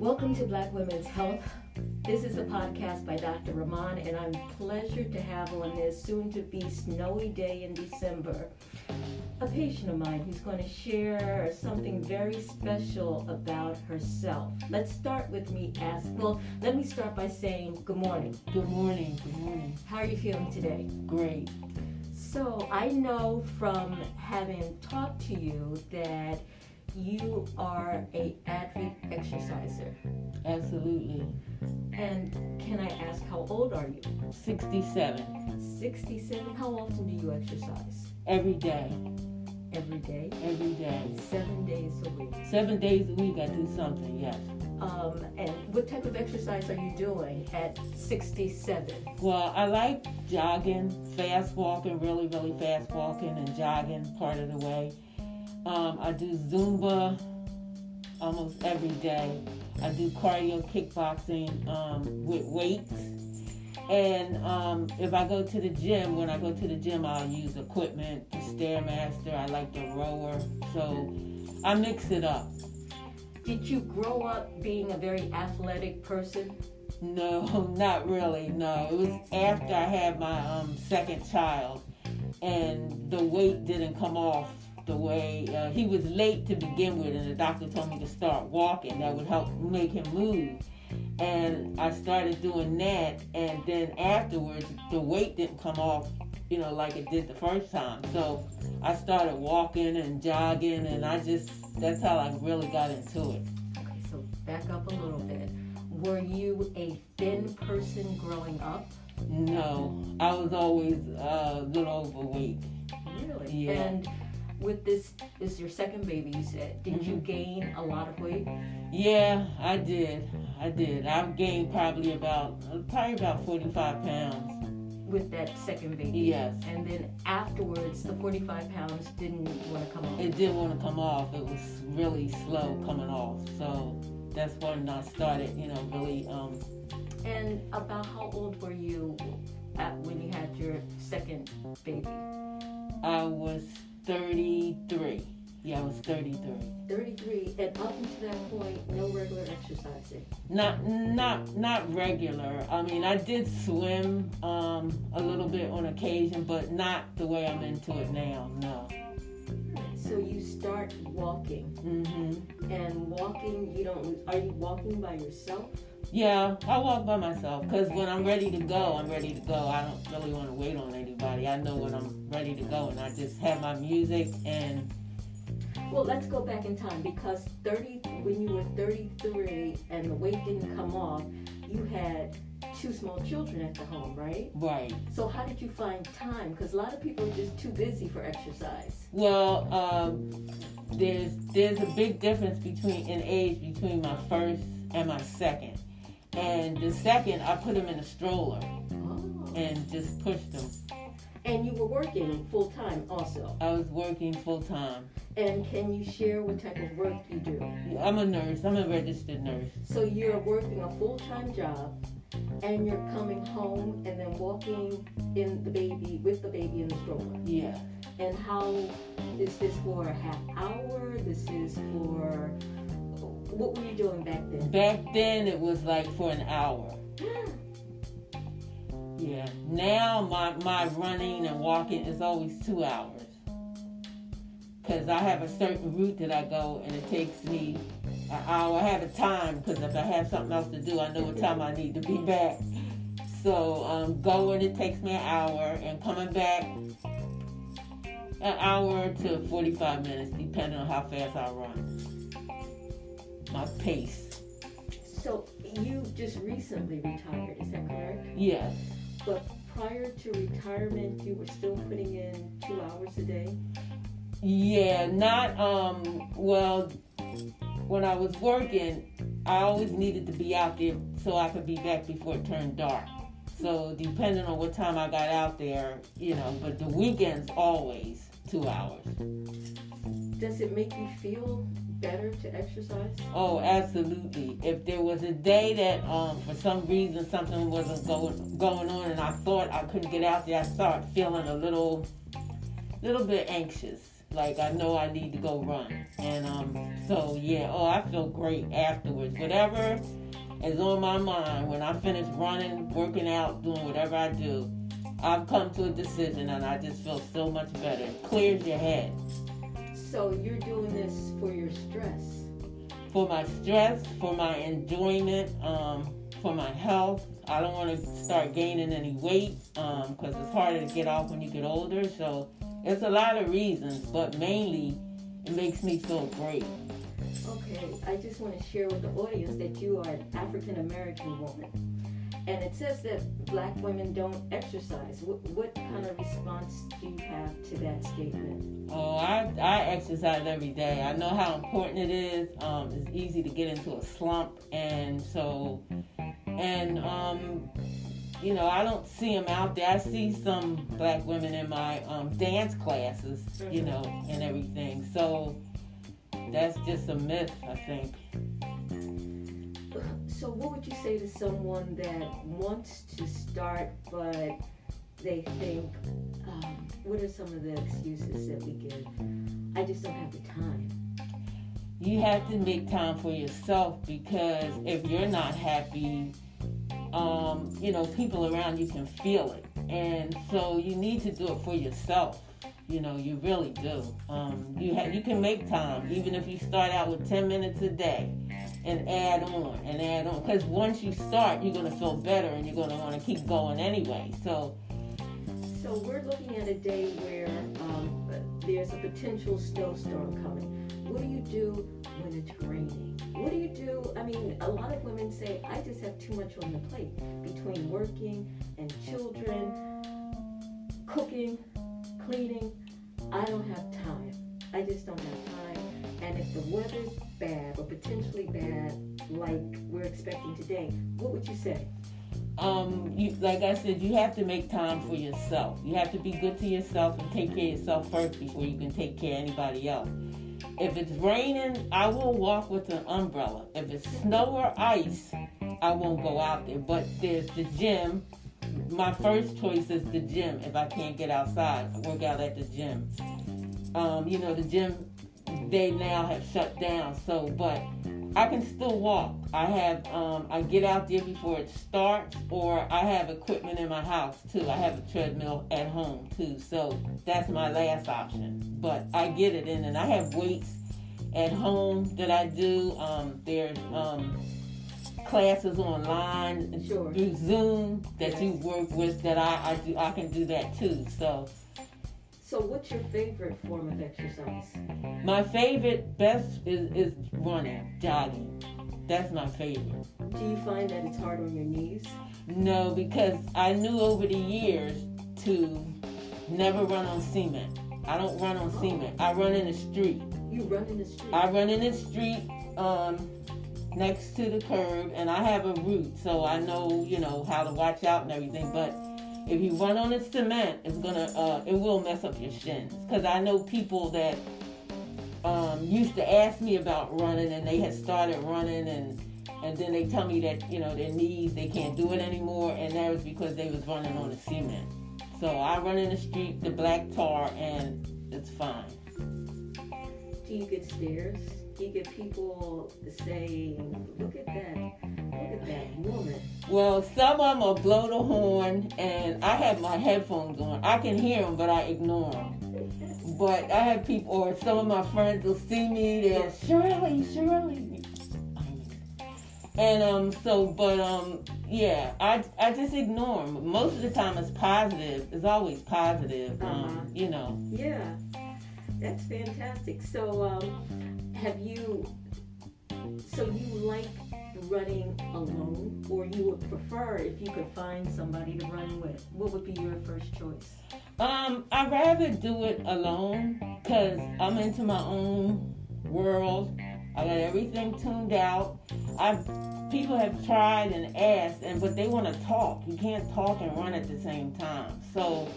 Welcome to Black Women's Health. This is a podcast by Dr. Rahman, and I'm pleasured to have on this soon-to-be snowy day in December a patient of mine who's going to share something very special about herself. Let me start by saying good morning. Good morning. Good morning. How are you feeling today? Great. So I know from having talked to you that you are an avid exerciser. Absolutely. And can I ask, how old are you? 67. 67. How often do you exercise? Every day. Every day? Every day. 7 days a week. 7 days a week I do something, yes. And what type of exercise are you doing at 67? Well, I like jogging, fast walking, really, really fast walking and jogging part of the way. I do Zumba almost every day. I do cardio kickboxing with weights. And if I go to the gym, when I go to the gym, I'll use equipment, the Stairmaster. I like the rower. So I mix it up. Did you grow up being a very athletic person? No, not really, no. It was after I had my second child, and the weight didn't come off the way, he was late to begin with, and the doctor told me to start walking. That would help make him move. And I started doing that, and then afterwards, the weight didn't come off, like it did the first time. So I started walking and jogging, and that's how I really got into it. Okay, so back up a little bit. Were you a thin person growing up? No, I was always a little overweight. Really? Yeah. And with this is your second baby, you said. Did you gain a lot of weight? Yeah, I did. I've gained probably about 45 pounds. With that second baby? Yes. And then afterwards, the 45 pounds didn't want to come off? It didn't want to come off. It was really slow coming off. So that's when I started, really. And about how old were you when you had your second baby? I was 33. Yeah, I was 33. 33, and up until that point, no regular exercising? Not regular. I mean, I did swim a little bit on occasion, but not the way I'm into it now, no. So you start walking. Mm-hmm. And walking, are you walking by yourself? Yeah, I walk by myself, because when I'm ready to go, I'm ready to go. I don't really want to wait on anybody. I know when I'm ready to go, and I just have my music and... Well, let's go back in time, because when you were 33 and the weight didn't come off, you had 2 small children at the home, right? Right. So how did you find time? Because a lot of people are just too busy for exercise. Well, there's a big difference in age between my first and my second. And the second, I put him in a stroller and just pushed him. And you were working full-time also? I was working full-time. And can you share what type of work you do? I'm a nurse. I'm a registered nurse. So you're working a full-time job, and you're coming home and then walking with the baby in the stroller? Yeah. And how is this for a half hour? This is for... What were you doing back then? Back then, it was like for an hour. Yeah. Now, my running and walking is always 2 hours. Because I have a certain route that I go, and it takes me an hour. I have a time, because if I have something else to do, I know what time I need to be back. So going, it takes me an hour, and coming back, an hour to 45 minutes, depending on how fast I run. My pace. So you just recently retired, is that correct? Yes. But prior to retirement, you were still putting in 2 hours a day? Yeah, not, when I was working, I always needed to be out there so I could be back before it turned dark. So depending on what time I got out there, but the weekends always 2 hours. Does it make you feel better to exercise? Oh, absolutely. If there was a day that for some reason something wasn't going on and I thought I couldn't get out there, I started feeling a little little bit anxious. Like, I know I need to go run. And so, yeah, I feel great afterwards. Whatever is on my mind, when I finish running, working out, doing whatever I do, I've come to a decision and I just feel so much better. It clears your head. So you're doing this for your stress? For my stress, for my enjoyment, for my health. I don't want to start gaining any weight because it's harder to get off when you get older. So it's a lot of reasons, but mainly it makes me feel great. Okay, I just want to share with the audience that you are an African-American woman. And it says that black women don't exercise. What kind of response do you have to that statement? Oh, I exercise every day. I know how important it is. It's easy to get into a slump. And so, you know, I don't see them out there. I see some black women in my dance classes, you know, and everything. So that's just a myth, I think. So what would you say to someone that wants to start, but they think, what are some of the excuses that we give? I just don't have the time. You have to make time for yourself, because if you're not happy, you know, people around you can feel it. And so you need to do it for yourself. You know, you really do. You can make time, even if you start out with 10 minutes a day. And add on. Because once you start, you're going to feel better and you're going to want to keep going anyway. So we're looking at a day where there's a potential snowstorm coming. What do you do when it's raining? What do you do? I mean, a lot of women say, I just have too much on the plate between working and children, cooking, cleaning. I don't have time. I just don't have time. And if the weather's bad or potentially bad, like we're expecting today, what would you say? Like I said, you have to make time for yourself. You have to be good to yourself and take care of yourself first before you can take care of anybody else. If it's raining, I will walk with an umbrella. If it's snow or ice, I won't go out there. But there's the gym. My first choice is the gym. If I can't get outside, I work out at the gym. You know, the gym, they now have shut down, so, but I can still walk. I get out there before it starts, or I have equipment in my house too. I have a treadmill at home too, so that's my last option. But I get it in, and I have weights at home that I do. There's classes online through Zoom that you work with that I can do that too, so. So what's your favorite form of exercise? My favorite, best is running, jogging. That's my favorite. Do you find that it's hard on your knees? No, because I knew over the years to never run on cement. I don't run on cement. I run in the street. You run in the street? I run in the street next to the curb, and I have a route, so I know, you know, how to watch out and everything, but if you run on the cement, it will mess up your shins. Because I know people that used to ask me about running, and they had started running, and then they tell me that, you know, their knees, they can't do it anymore, and that was because they was running on the cement. So I run in the street, the black tar, and it's fine. Do you get stares? Do you get people saying, look at that woman? Well, some of them will blow the horn, and I have my headphones on. I can hear them, but I ignore them. But I have people, or some of my friends will see me, they'll, Shirley. And yeah, I just ignore them. Most of the time it's positive. It's always positive, you know. Yeah, that's fantastic. So, so you like running alone, or you would prefer if you could find somebody to run with? What would be your first choice? I'd rather do it alone, because I'm into my own world. I got everything tuned out. People have tried and asked, but they want to talk. You can't talk and run at the same time. So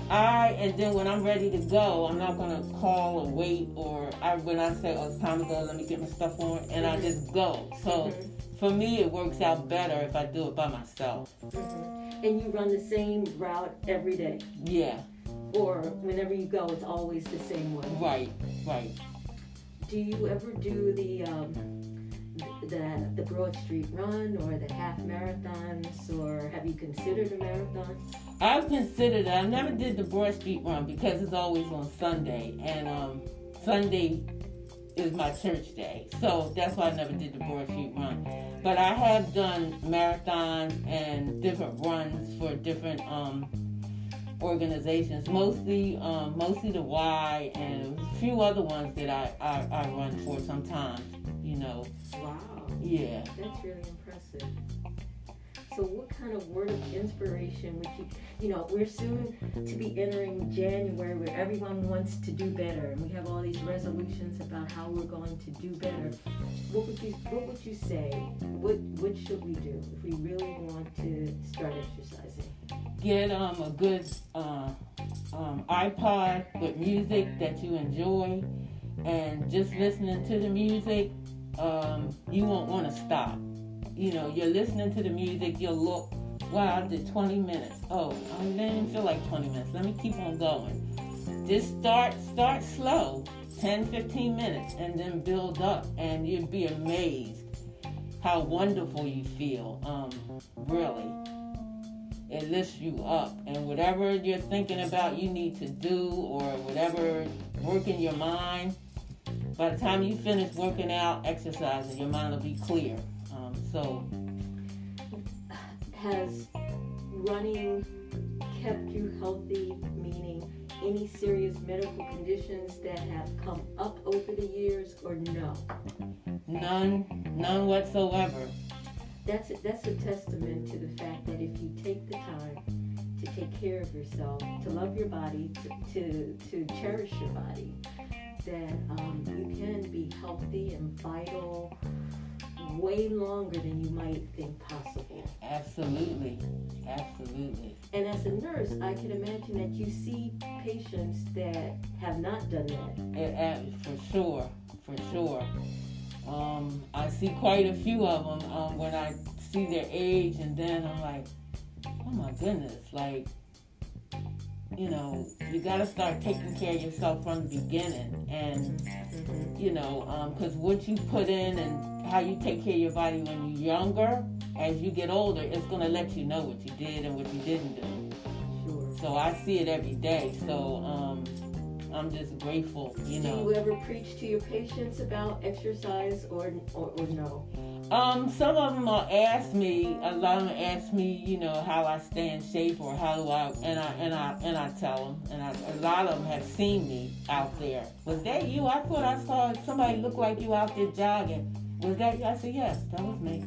and then when I'm ready to go, I'm not going to call or wait, when I say, oh, it's time to go, let me get my stuff on, and I just go. So for me, it works out better if I do it by myself. And you run the same route every day? Yeah. or whenever you go, it's always the same one. Right. Do you ever do the Broad Street Run or the half marathons, or have you considered a marathon? I've considered it. I never did the Broad Street Run because it's always on Sunday, and Sunday is my church day, so that's why I never did the Broad Street Run. But I have done marathons and different runs for different organizations, mostly the Y and a few other ones that I run for sometimes, you know. Wow. Yeah. That's really impressive. So what kind of word of inspiration would we're soon to be entering January where everyone wants to do better, and we have all these resolutions about how we're going to do better. What would you say? What should we do if we really want to start exercising? Get a good iPod with music that you enjoy, and just listening to the music, you won't want to stop. You know, you're listening to the music, you'll look, wow, I did 20 minutes. Oh, I didn't even feel like 20 minutes. Let me keep on going. Just start slow, 10, 15 minutes, and then build up, and you'd be amazed how wonderful you feel. Really. It lifts you up, and whatever you're thinking about you need to do, or whatever work in your mind, by the time you finish working out, exercising, your mind will be clear. Has running kept you healthy, meaning any serious medical conditions that have come up over the years, or no? None whatsoever. That's a testament to the fact that if you take the time to take care of yourself, to love your body, to cherish your body, that you can be healthy and vital way longer than you might think possible. Absolutely. And as a nurse, I can imagine that you see patients that have not done that. For sure. I see quite a few of them when I see their age, and then I'm like, oh my goodness, like, you know, you got to start taking care of yourself from the beginning, and, you know, because what you put in and how you take care of your body when you're younger, as you get older, it's going to let you know what you did and what you didn't do. Sure. So I see it every day, so I'm just grateful, you know. Do you ever preach to your patients about exercise or no? Some of them will ask me. A lot of them ask me, you know, how I stay in shape or how do I, and I tell them. And a lot of them have seen me out there. Was that you? I thought I saw somebody look like you out there jogging. Was that you? I said, yes, that was me.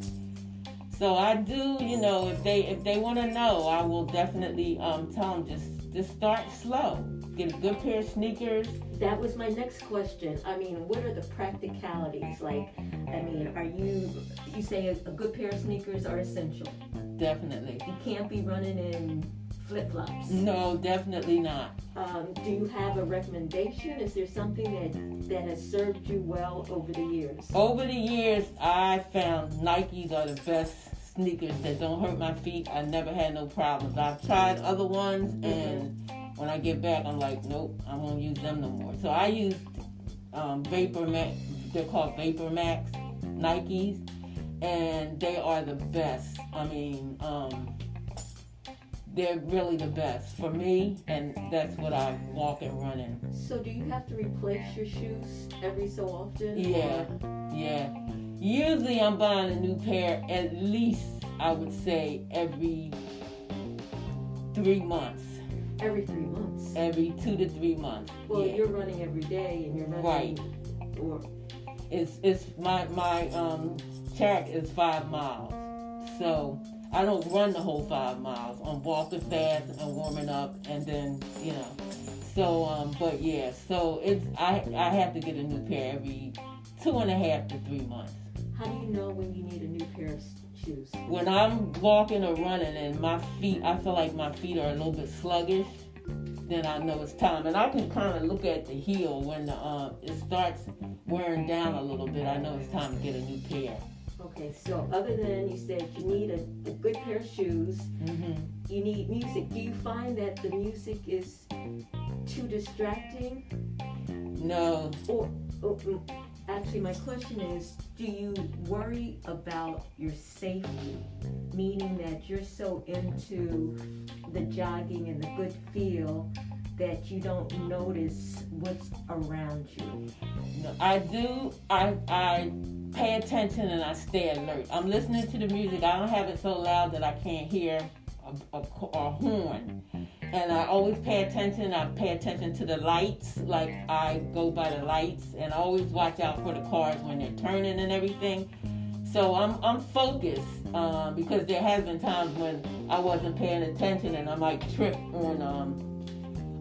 So I do, you know, if they want to know, I will definitely tell them just start slow. Get a good pair of sneakers. That was my next question. I mean, what are the practicalities? Like, I mean, you say a good pair of sneakers are essential? Definitely. You can't be running in flip-flops. No, definitely not. Do you have a recommendation? Is there something that has served you well over the years? Over the years, I found Nikes are the best sneakers that don't hurt my feet. I never had no problems. I've tried other ones, and when I get back, I'm like, nope, I won't use them no more. So I use Vapor Max. They're called Vapor Max Nikes, and they are the best. I mean, they're really the best for me, and that's what I walk and run in. So do you have to replace your shoes every so often? Yeah. Usually I'm buying a new pair at least, I would say, every 3 months. Every 3 months? Every 2 to 3 months. Well, you're running every day, and you're running... Right. Or... It's my track is 5 miles. So I don't run the whole 5 miles. I'm walking fast and warming up, and then, you know. So, but yeah, so I have to get a new pair every 2.5 to 3 months. How do you know when you need a new pair of shoes? When I'm walking or running and my feet, I feel like my feet are a little bit sluggish, then I know it's time. And I can kind of look at the heel when it starts wearing down a little bit. I know it's time to get a new pair. Okay, so other than you said you need a good pair of shoes, you need music. Do you find that the music is distracting? No. Actually, my question is, do you worry about your safety? Meaning that you're so into the jogging and the good feel that you don't notice what's around you? No, I do. I pay attention and I stay alert. I'm listening to the music. I don't have it so loud that I can't hear a horn. And I always pay attention. I pay attention to the lights. Like, I go by the lights and I always watch out for the cars when they're turning and everything. So I'm focused because there has been times when I wasn't paying attention and I might trip on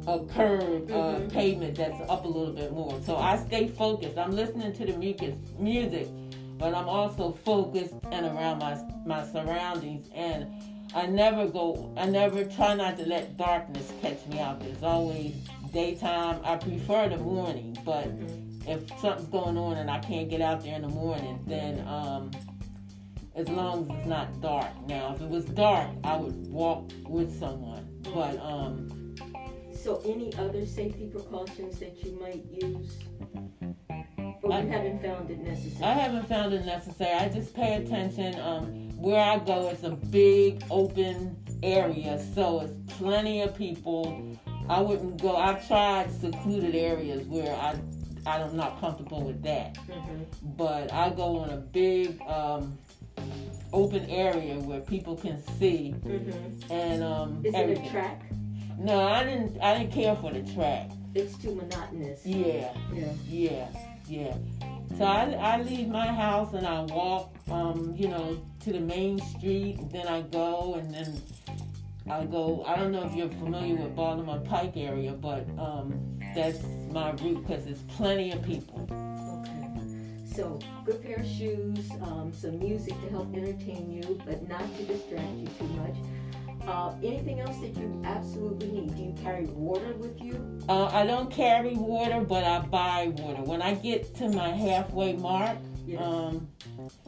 a curved pavement that's up a little bit more. So I stay focused. I'm listening to the music, but I'm also focused and around my surroundings. And I never try not to let darkness catch me out. There's always daytime. I prefer the morning, but if something's going on and I can't get out there in the morning, then as long as it's not dark. Now, if it was dark, I would walk with someone. But so any other safety precautions that you might use? Or you haven't found it necessary? I haven't found it necessary. I just pay attention. Where I go, it's a big open area, so it's plenty of people. I wouldn't go. I've tried secluded areas where I'm not comfortable with that. But I go on a big open area where people can see. And is it a track? No, I didn't care for the track. It's too monotonous. Yeah. So I leave my house and I walk, to the main street. Then I go and then I go. I don't know if you're familiar with Baltimore Pike area, but that's my route because there's plenty of people. Okay. So good pair of shoes, some music to help entertain you, but not to distract you too much. Anything else that you absolutely need? Do you carry water with you? I don't carry water, but I buy water. When I get to my halfway mark,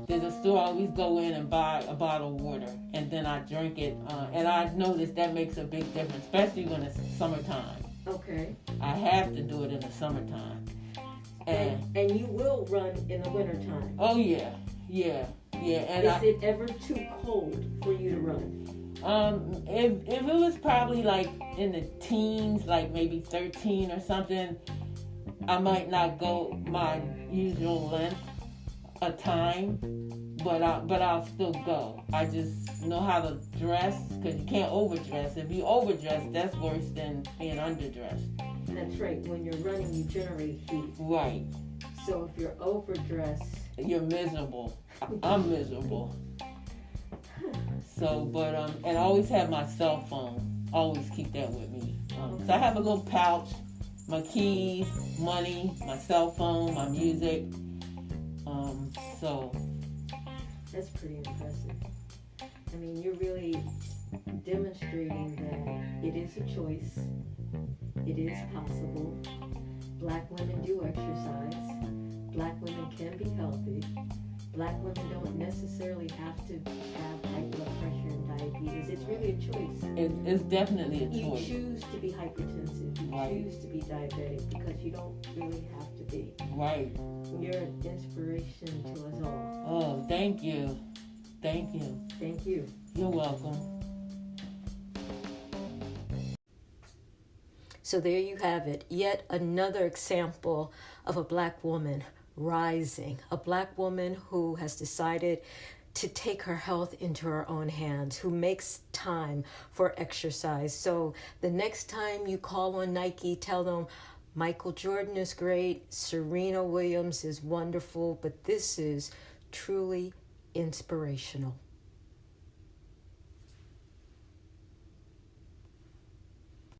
there's a store I always go in and buy a bottle of water, and then I drink it. And I noticed that makes a big difference, especially when it's summertime. Okay. I have to do it in the summertime. And you will run in the wintertime? Oh, yeah. And is it ever too cold for you to run? If it was probably like in the teens, like maybe 13 or something, I might not go my usual length of time, but I'll still go. I just know how to dress because you can't overdress. If you overdress, that's worse than being underdressed. That's right. When you're running, you generate heat. Right. So if you're overdressed, you're miserable. I'm miserable. So, but and I always have my cell phone. Always keep that with me. So I have a little pouch, my keys, money, my cell phone, my music. So that's pretty impressive. I mean, you're really demonstrating that it is a choice. It is possible. Black women do exercise. Black women can be healthy. Black women don't necessarily have to have high blood pressure and diabetes. It's really a choice. It's definitely a choice. You choose to be hypertensive. You choose to be diabetic because you don't really have to be. Right. You're an inspiration to us all. Oh, thank you. Thank you. Thank you. You're welcome. So there you have it. Yet another example of a black woman rising. A black woman who has decided to take her health into her own hands, who makes time for exercise. So the next time you call on Nike, tell them Michael Jordan is great, Serena Williams is wonderful, but this is truly inspirational.